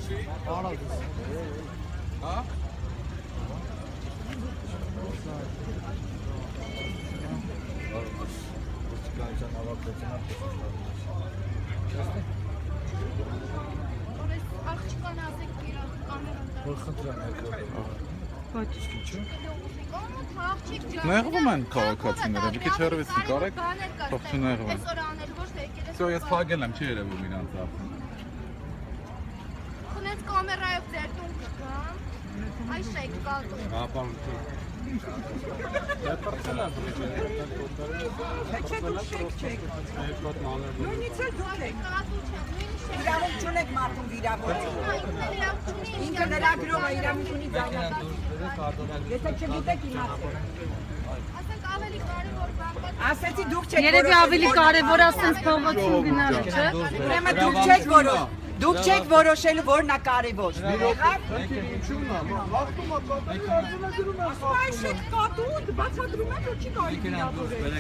Հա։ Նեղվում են քաղաքացիները, մի քիչ հեռվից նկարեք, թող չնեղվեն։ Սո ես փակել եմ, չի երևում իրանց արդեն։ Խնեց կամերայով ձեր տուն կգամ, այս շեք կատում։ Ապանություն։ Չէ, դուք չեք։ Նույնից էլ դուք եք։ Իրավունք չունեք մարդուն վիրավորել։ Ինքը լրագրող է, իրավունք ունի ձայնագրել։ Եթե չգիտեք իմացել։ Ասենք ավելի կարևոր բան կա։ Ասեցի դուք չեք։ Երևի ավելի կարևոր է ասենց փողոցում գնալը, չէ՞։ Ուրեմն դուք չեք որոշ։ Դուք չեք որոշելու որն է կարևոր։ Այս շեք կատու բացատրում եք, որ չի կարելի վիրավորել։